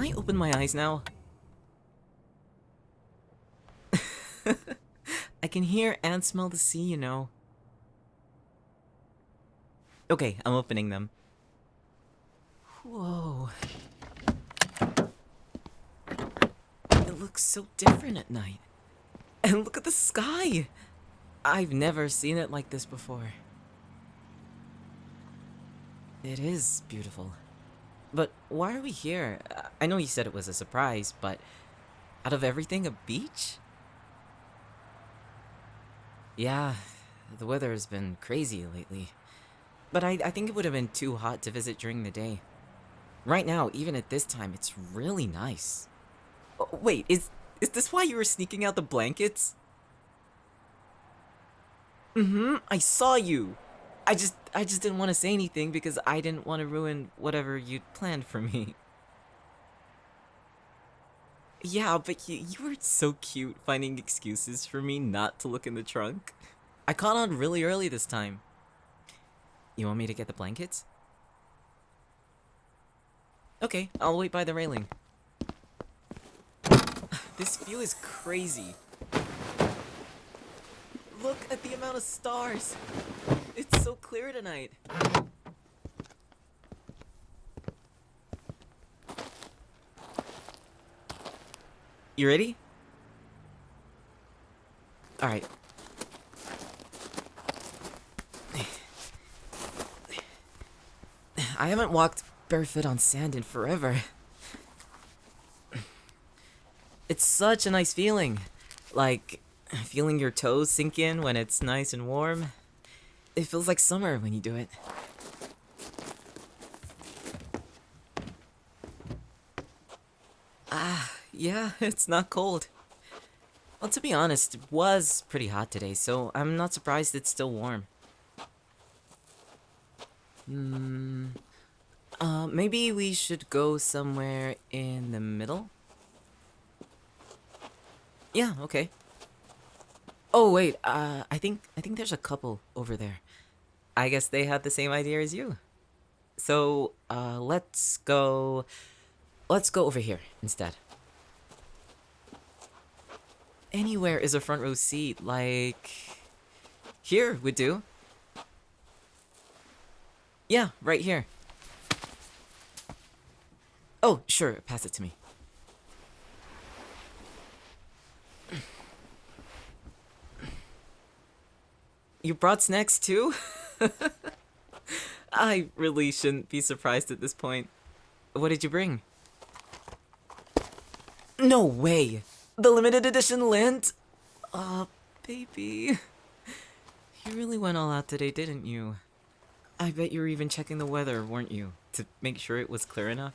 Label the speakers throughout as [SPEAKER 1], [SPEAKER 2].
[SPEAKER 1] I open my eyes now? I can hear and smell the sea, you know. Okay, I'm opening them. Whoa. It looks so different at night. And look at the sky! I've never seen it like this before. It is beautiful. But why are we here? I know you said it was a surprise, but out of everything, a beach? Yeah, the weather has been crazy lately. But I think it would have been too hot to visit during the day. Right now, even at this time, it's really nice. Oh, wait, is this why you were sneaking out the blankets? Mm-hmm, I saw you. I just didn't want to say anything because I didn't want to ruin whatever you'd planned for me. Yeah, but you were so cute finding excuses for me not to look in the trunk. I caught on really early this time. You want me to get the blankets? Okay, I'll wait by the railing. This view is crazy. Look at the amount of stars. It's so clear tonight. You ready? Alright. I haven't walked barefoot on sand in forever. It's such a nice feeling. Like, feeling your toes sink in when it's nice and warm. It feels like summer when you do it. Ah, yeah, it's not cold. Well, to be honest, it was pretty hot today, so I'm not surprised it's still warm. Maybe we should go somewhere in the middle? Yeah, okay. Oh, wait, I think there's a couple over there. I guess they had the same idea as you. So, let's go over here instead. Anywhere is a front row seat, like here would do. Yeah, right here. Oh, sure, pass it to me. You brought snacks too? I really shouldn't be surprised at this point. What did you bring? No way! The limited edition lint? Aw, baby. You really went all out today, didn't you? I bet you were even checking the weather, weren't you? To make sure it was clear enough?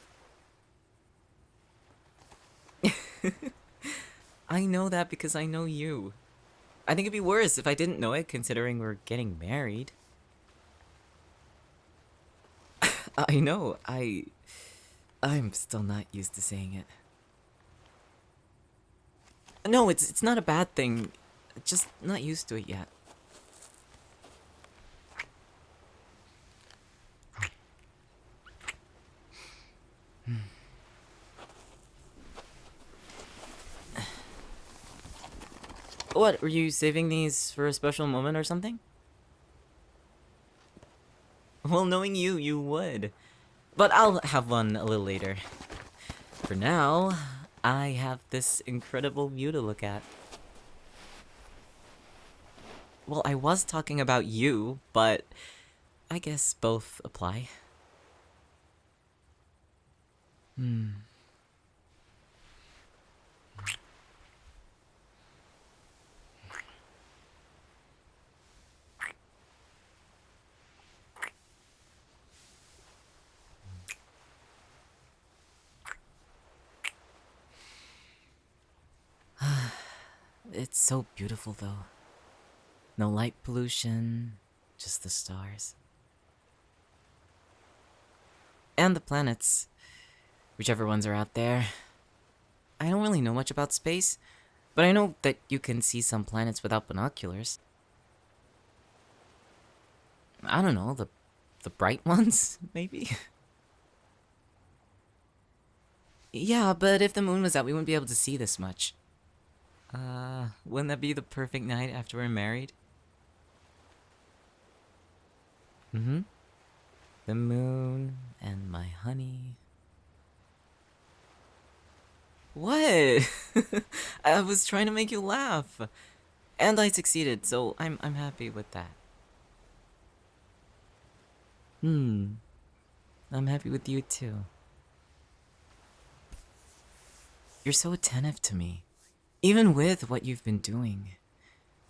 [SPEAKER 1] I know that because I know you. I think it'd be worse if I didn't know it, considering we're getting married. I know, I'm still not used to saying it. No, it's not a bad thing. Just not used to it yet. What, were you saving these for a special moment or something? Well, knowing you, you would. But I'll have one a little later. For now, I have this incredible view to look at. Well, I was talking about you, but I guess both apply. It's so beautiful, though. No light pollution, just the stars. And the planets. Whichever ones are out there. I don't really know much about space, but I know that you can see some planets without binoculars. I don't know, the bright ones, maybe? Yeah, but if the moon was out, we wouldn't be able to see this much. Wouldn't that be the perfect night after we're married? Mm-hmm. The moon and my honey. What? I was trying to make you laugh. And I succeeded, so I'm happy with that. Hmm. I'm happy with you too. You're so attentive to me. Even with what you've been doing.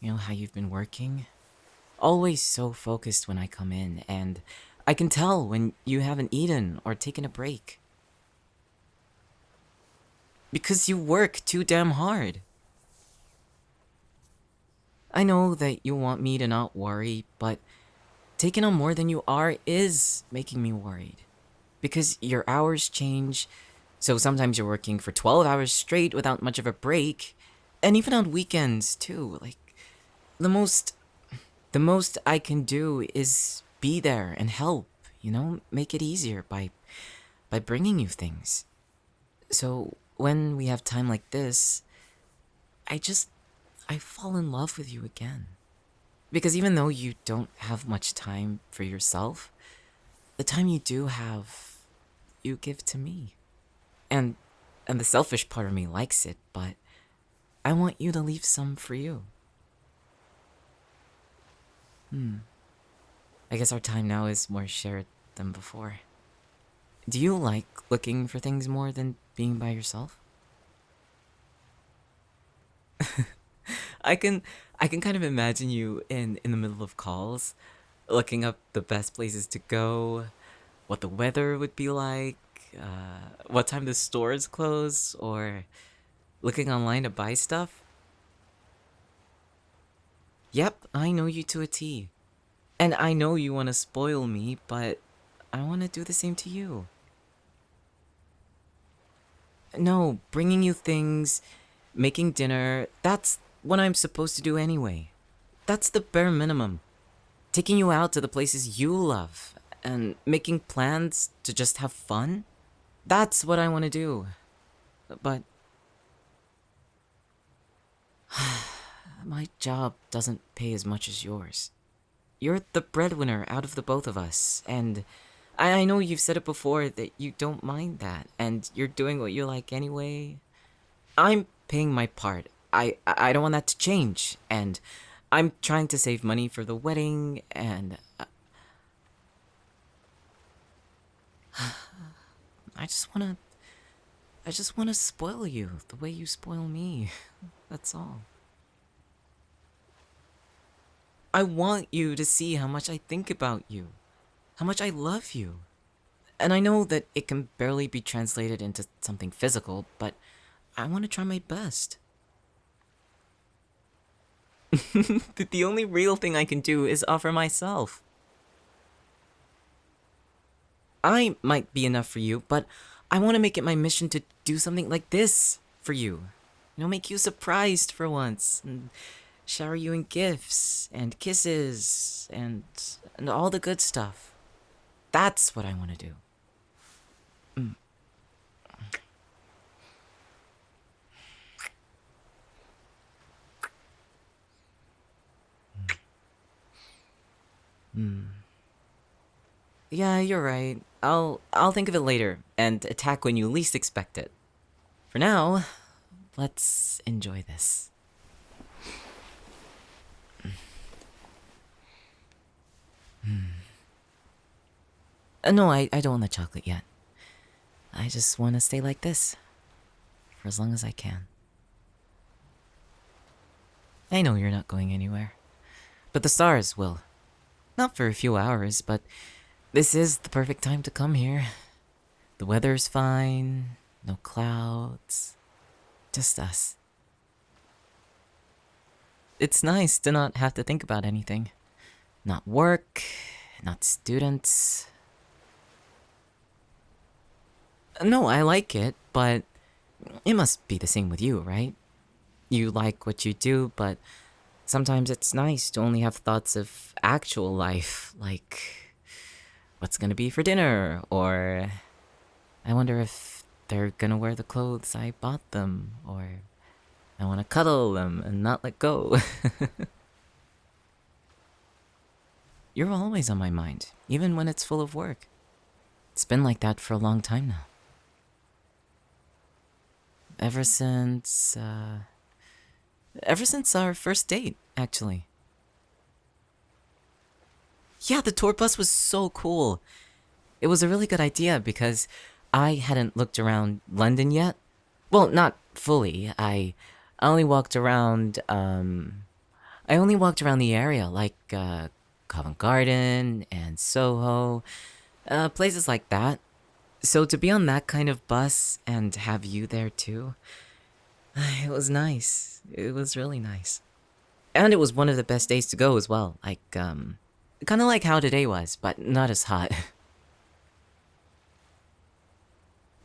[SPEAKER 1] You know how you've been working? Always so focused when I come in, and I can tell when you haven't eaten or taken a break. Because you work too damn hard. I know that you want me to not worry, but taking on more than you are is making me worried. Because your hours change, so sometimes you're working for 12 hours straight without much of a break, and even on weekends too. Like, the most the most I can do is be there and help, make it easier by bringing you things. So when we have time like this, I just I fall in love with you again. Because even though you don't have much time for yourself, the time you do have, you give to me. And and the selfish part of me likes it, but I want you to leave some for you. I guess our time now is more shared than before. Do you like looking for things more than being by yourself? I can I can kind of imagine you in the middle of calls, looking up the best places to go, what the weather would be like, what time the stores close, or looking online to buy stuff. Yep, I know you to a T. And I know you want to spoil me, but I want to do the same to you. No, bringing you things, making dinner, that's what I'm supposed to do anyway. That's the bare minimum. Taking you out to the places you love and making plans to just have fun, that's what I want to do. But my job doesn't pay as much as yours. You're the breadwinner out of the both of us, and I know you've said it before that you don't mind that, and you're doing what you like anyway. I'm paying my part. I don't want that to change, and I'm trying to save money for the wedding, and I just wanna I just wanna spoil you the way you spoil me. That's all. I want you to see how much I think about you, how much I love you. And I know that it can barely be translated into something physical, but I want to try my best. The only real thing I can do is offer myself. I might be enough for you, but I want to make it my mission to do something like this for you. Make you surprised for once, and shower you in gifts and kisses and all the good stuff. That's what I want to do. Yeah, you're right. I'll think of it later and attack when you least expect it. For now, let's enjoy this. No, I don't want the chocolate yet. I just want to stay like this for as long as I can. I know you're not going anywhere, but the stars will. Not for a few hours, but this is the perfect time to come here. The weather's fine, no clouds, just us. It's nice to not have to think about anything. Not work, not students. No, I like it, but it must be the same with you, right? You like what you do, but sometimes it's nice to only have thoughts of actual life, like what's gonna be for dinner, or I wonder if they're gonna wear the clothes I bought them, or I wanna cuddle them and not let go. You're always on my mind, even when it's full of work. It's been like that for a long time now. Ever since, ever since our first date, actually. Yeah, the tour bus was so cool. It was a really good idea because I hadn't looked around London yet. Well, not fully. I only walked around, I only walked around the area, like, Covent Garden and Soho, places like that. So to be on that kind of bus and have you there too, it was nice. It was really nice. And it was one of the best days to go as well. Like, kind of like how today was, but not as hot.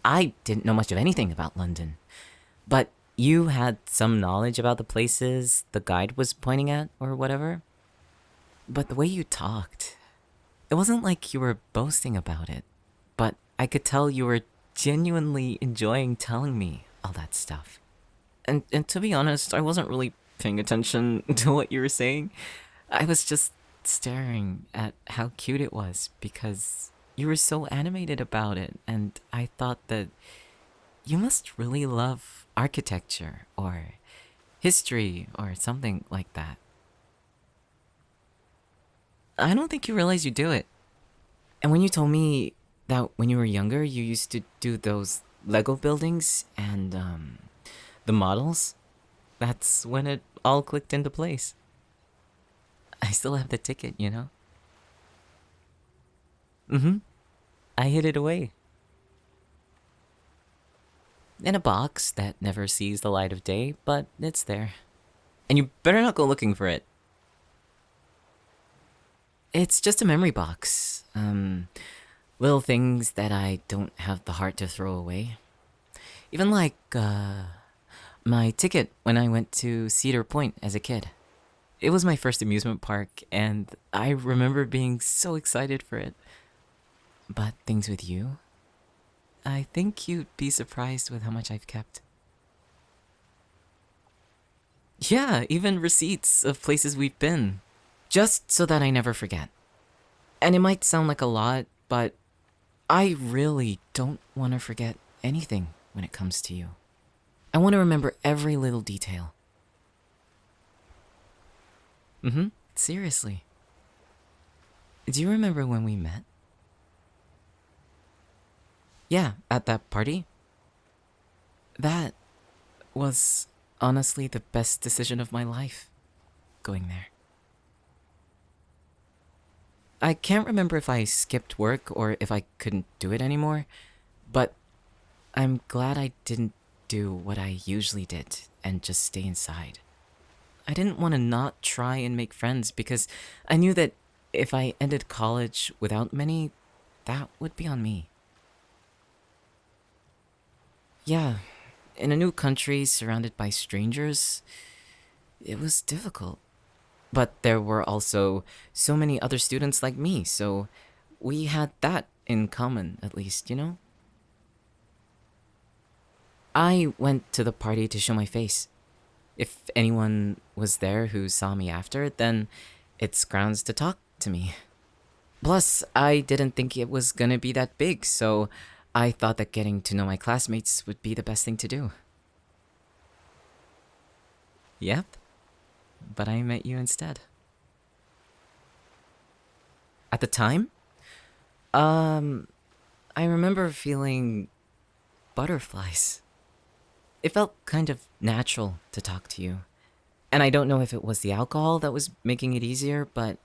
[SPEAKER 1] I didn't know much of anything about London, but you had some knowledge about the places the guide was pointing at or whatever. But the way you talked, it wasn't like you were boasting about it, but I could tell you were genuinely enjoying telling me all that stuff. And to be honest, I wasn't really paying attention to what you were saying. I was just staring at how cute it was because you were so animated about it, and I thought that you must really love architecture or history or something like that. I don't think you realize you do it. And when you told me that when you were younger, you used to do those Lego buildings and, the models, that's when it all clicked into place. I still have the ticket, you know? Mm-hmm. I hid it away. In a box that never sees the light of day, but it's there. And you better not go looking for it. It's just a memory box. Little things that I don't have the heart to throw away. Even like, my ticket when I went to Cedar Point as a kid. It was my first amusement park, and I remember being so excited for it. But things with you, I think you'd be surprised with how much I've kept. Yeah, even receipts of places we've been. Just so that I never forget. And it might sound like a lot, but I really don't want to forget anything when it comes to you. I want to remember every little detail. Mm-hmm, seriously. Do you remember when we met? Yeah, at that party. That was honestly the best decision of my life, going there. I can't remember if I skipped work or if I couldn't do it anymore, but I'm glad I didn't do what I usually did and just stay inside. I didn't want to not try and make friends because I knew that if I ended college without many, that would be on me. Yeah, in a new country surrounded by strangers, it was difficult. But there were also so many other students like me, so we had that in common, at least, you know? I went to the party to show my face. If anyone was there who saw me after, then it's grounds to talk to me. Plus, I didn't think it was gonna be that big, so I thought that getting to know my classmates would be the best thing to do. Yep, but I met you instead. At the time, I remember feeling butterflies. It felt kind of natural to talk to you. And I don't know if it was the alcohol that was making it easier, but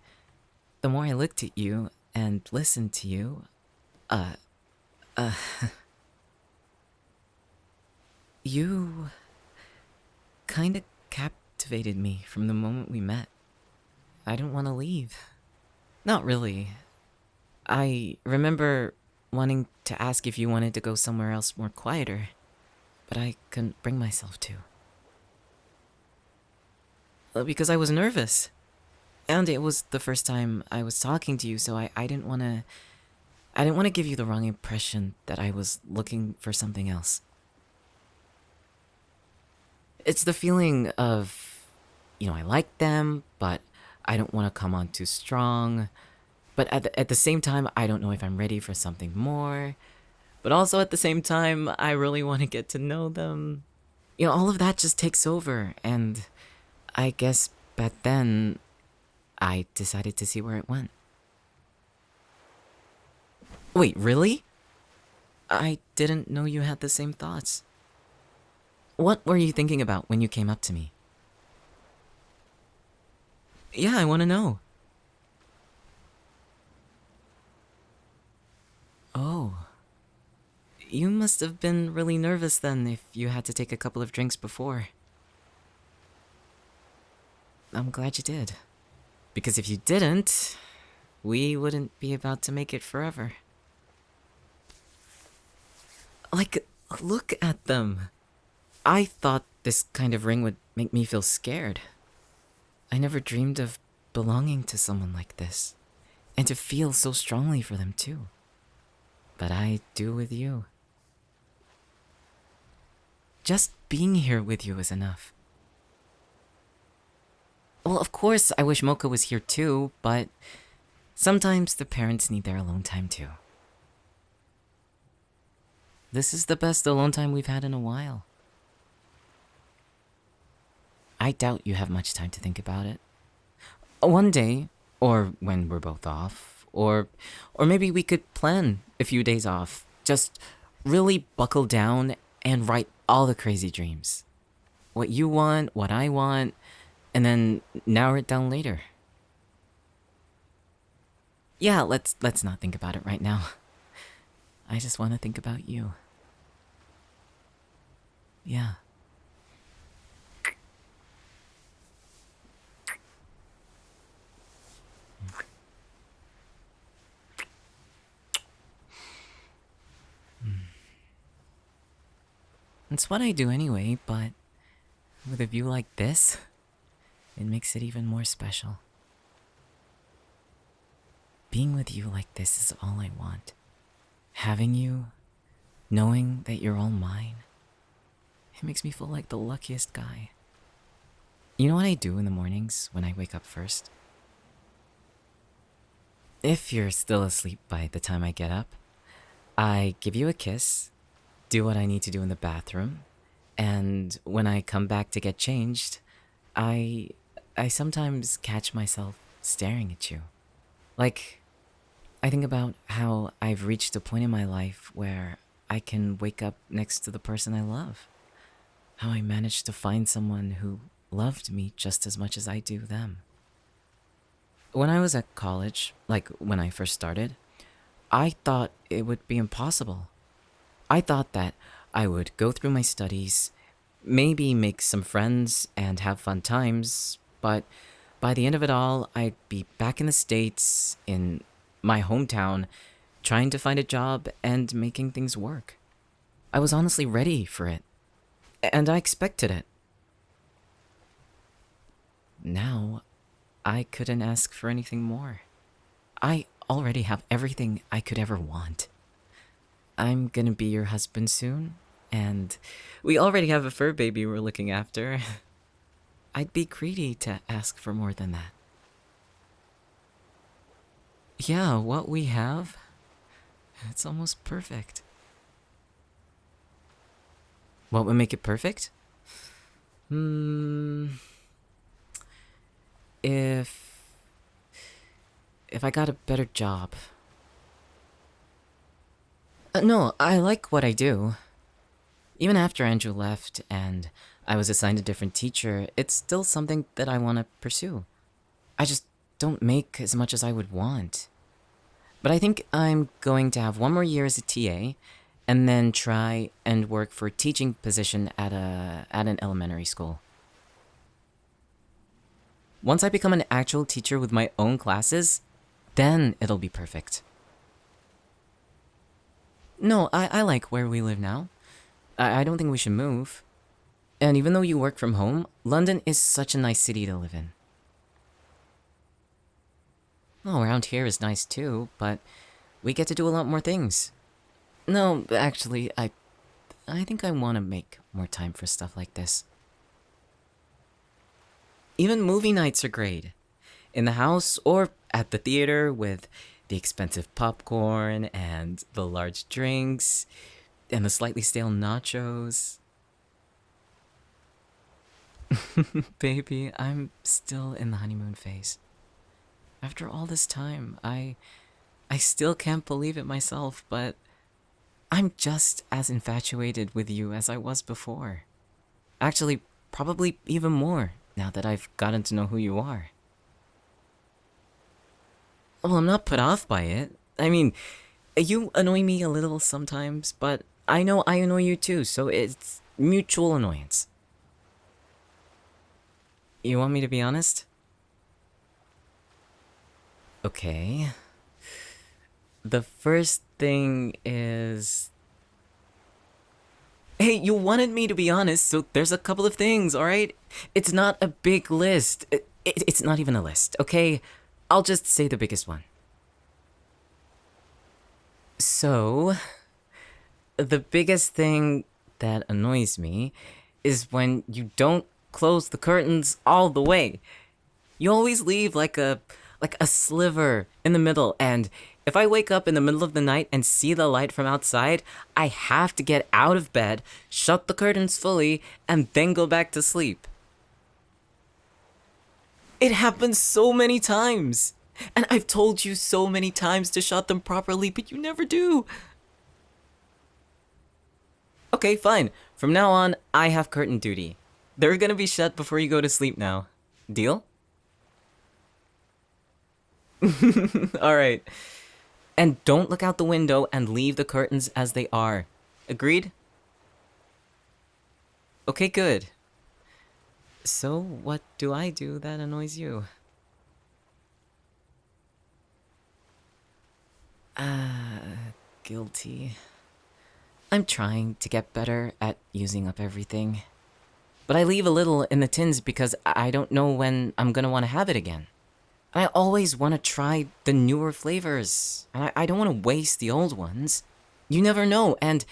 [SPEAKER 1] the more I looked at you and listened to you, you kind of captivated me from the moment we met. I didn't want to leave. Not really. I remember wanting to ask if you wanted to go somewhere else more quieter, but I couldn't bring myself to. Because I was nervous. And it was the first time I was talking to you, so I didn't want to I didn't want to give you the wrong impression that I was looking for something else. It's the feeling of, I like them, but I don't want to come on too strong. But at the same time, I don't know if I'm ready for something more. But also at the same time, I really want to get to know them. All of that just takes over, and I guess back then, I decided to see where it went. Wait, really? I didn't know you had the same thoughts. What were you thinking about when you came up to me? Yeah, I want to know. Oh. You must have been really nervous then if you had to take a couple of drinks before. I'm glad you did. Because if you didn't, we wouldn't be about to make it forever. Like, look at them. I thought this kind of ring would make me feel scared. I never dreamed of belonging to someone like this. And to feel so strongly for them too. But I do with you. Just being here with you is enough. Well, of course, I wish Mocha was here too, but sometimes the parents need their alone time too. This is the best alone time we've had in a while. I doubt you have much time to think about it. One day, or when we're both off, or maybe we could plan a few days off. Just really buckle down and write all the crazy dreams. What you want, what I want, and then narrow it down later. Yeah, let's not think about it right now. I just want to think about you. Yeah. It's what I do anyway, but with a view like this, it makes it even more special. Being with you like this is all I want. Having you, knowing that you're all mine, it makes me feel like the luckiest guy. You know what I do in the mornings when I wake up first? If you're still asleep by the time I get up, I give you a kiss, do what I need to do in the bathroom, and when I come back to get changed, I sometimes catch myself staring at you. Like, I think about how I've reached a point in my life where I can wake up next to the person I love. How I managed to find someone who loved me just as much as I do them. When I was at college, like when I first started, I thought it would be impossible. I thought that I would go through my studies, maybe make some friends and have fun times, but by the end of it all, I'd be back in the States, in my hometown, trying to find a job and making things work. I was honestly ready for it, and I expected it. Now, I couldn't ask for anything more. I already have everything I could ever want. I'm gonna be your husband soon, and we already have a fur baby we're looking after. I'd be greedy to ask for more than that. Yeah, what we have, it's almost perfect. What would make it perfect? If I got a better job. No, I like what I do. Even after Andrew left and I was assigned a different teacher, it's still something that I want to pursue. I just don't make as much as I would want. But I think I'm going to have one more year as a TA and then try and work for a teaching position at an elementary school. Once I become an actual teacher with my own classes, then it'll be perfect. No, I like where we live now. I don't think we should move. And even though you work from home, London is such a nice city to live in. Oh, around here is nice too, but we get to do a lot more things. No, actually, I think I want to make more time for stuff like this. Even movie nights are great. In the house or at the theater with the expensive popcorn and the large drinks and the slightly stale nachos. Baby, I'm still in the honeymoon phase. After all this time, I still can't believe it myself, but I'm just as infatuated with you as I was before. Actually, probably even more now that I've gotten to know who you are. Well, I'm not put off by it. I mean, you annoy me a little sometimes, but I know I annoy you too, so it's mutual annoyance. You want me to be honest? Okay. The first thing is... Hey, you wanted me to be honest, so there's a couple of things, alright? It's not a big list. It's not even a list, okay? I'll just say the biggest one. So, the biggest thing that annoys me is when you don't close the curtains all the way. You always leave like a sliver in the middle, and if I wake up in the middle of the night and see the light from outside, I have to get out of bed, shut the curtains fully, and then go back to sleep. It happens so many times. And I've told you so many times to shut them properly, but you never do. Okay, fine. From now on, I have curtain duty. They're gonna be shut before you go to sleep now. Deal? Alright. And don't look out the window and leave the curtains as they are. Agreed? Okay, good. So, what do I do that annoys you? Guilty. I'm trying to get better at using up everything. But I leave a little in the tins because I don't know when I'm gonna want to have it again. And I always want to try the newer flavors. And I don't want to waste the old ones. You never know, and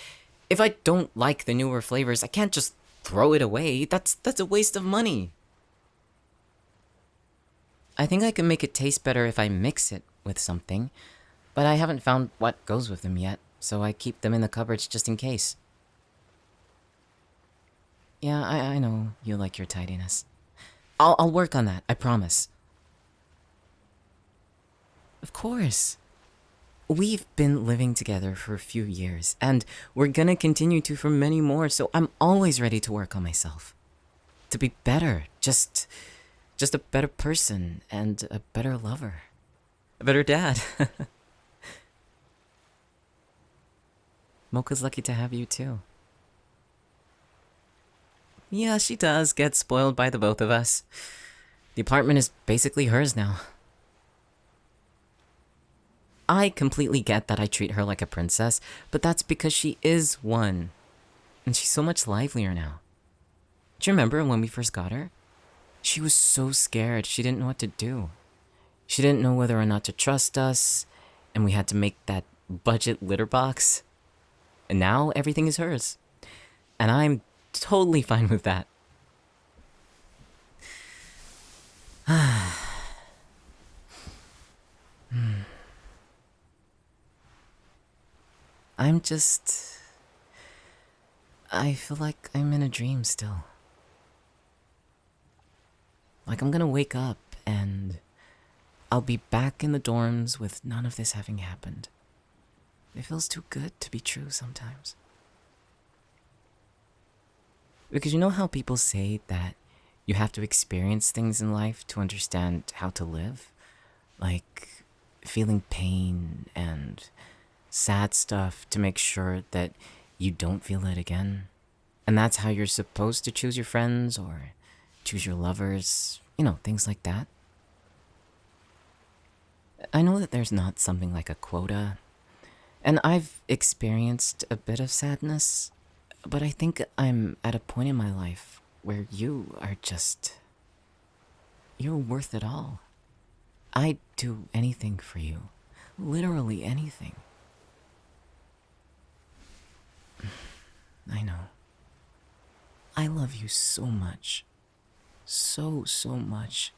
[SPEAKER 1] if I don't like the newer flavors, I can't just throw it away. That's a waste of money. I think I can make it taste better if I mix it with something, but I haven't found what goes with them yet, so I keep them in the cupboards just in case. Yeah, I know you like your tidiness. I'll work on that, I promise. Of course. We've been living together for a few years, and we're gonna continue to for many more, so I'm always ready to work on myself. To be better, just a better person, and a better lover. A better dad. Mocha's lucky to have you too. Yeah, she does get spoiled by the both of us. The apartment is basically hers now. I completely get that I treat her like a princess, but that's because she is one. And she's so much livelier now. Do you remember when we first got her? She was so scared, she didn't know what to do. She didn't know whether or not to trust us, and we had to make that budget litter box. And now everything is hers. And I'm totally fine with that. I feel like I'm in a dream still. Like I'm gonna wake up and I'll be back in the dorms with none of this having happened. It feels too good to be true sometimes. Because you know how people say that you have to experience things in life to understand how to live? Like feeling pain and sad stuff to make sure that you don't feel it again. And that's how you're supposed to choose your friends or choose your lovers, you know, things like that. I know that there's not something like a quota, and I've experienced a bit of sadness, but I think I'm at a point in my life where you are just... you're worth it all. I'd do anything for you. Literally anything. I know. I love you so much. So, so much.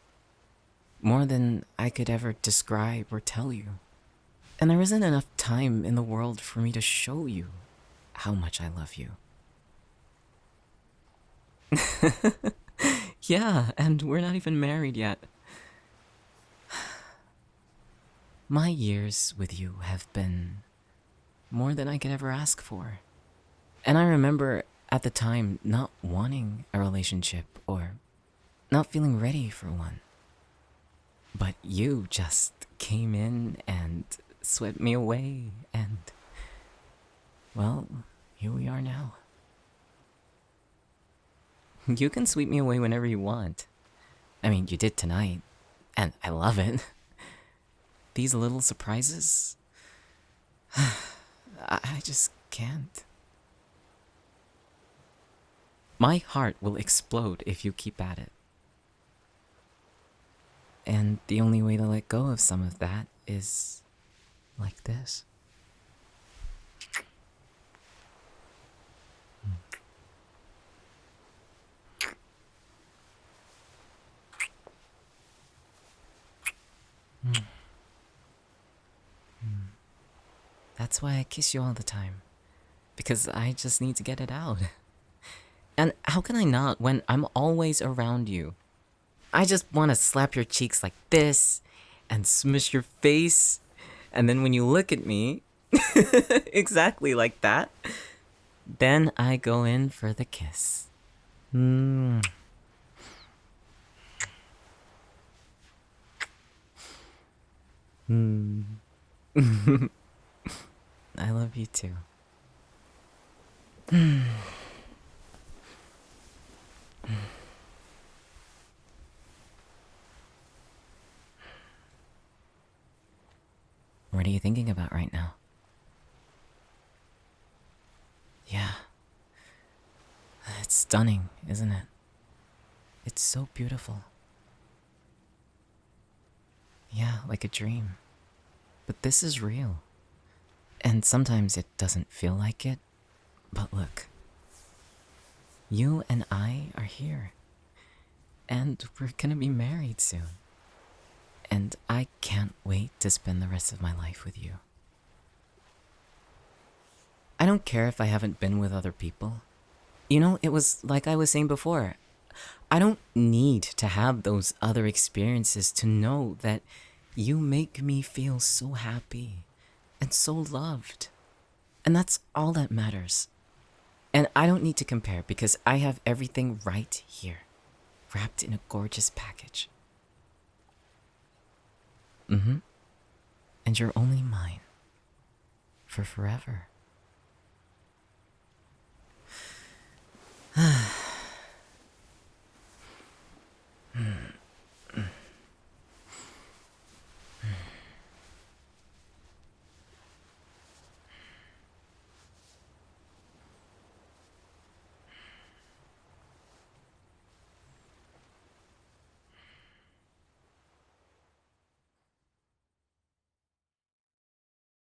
[SPEAKER 1] More than I could ever describe or tell you. And there isn't enough time in the world for me to show you how much I love you. Yeah, and we're not even married yet. My years with you have been more than I could ever ask for. And I remember at the time not wanting a relationship or not feeling ready for one. But you just came in and swept me away, and, well, here we are now. You can sweep me away whenever you want. I mean, you did tonight, and I love it. These little surprises, I just can't. My heart will explode if you keep at it. And the only way to let go of some of that is like this. That's why I kiss you all the time. Because I just need to get it out. And how can I not when I'm always around you? I just want to slap your cheeks like this and smush your face. And then when you look at me, exactly like that, then I go in for the kiss. Mm. Mm. I love you too. What are you thinking about right now? Yeah. It's stunning, isn't it? It's so beautiful. Yeah, like a dream. But this is real. And sometimes it doesn't feel like it. But look. You and I are here. And we're gonna be married soon. And I can't wait to spend the rest of my life with you. I don't care if I haven't been with other people. You know, it was like I was saying before. I don't need to have those other experiences to know that you make me feel so happy and so loved. And that's all that matters. And I don't need to compare because I have everything right here, wrapped in a gorgeous package. And you're only mine. For forever.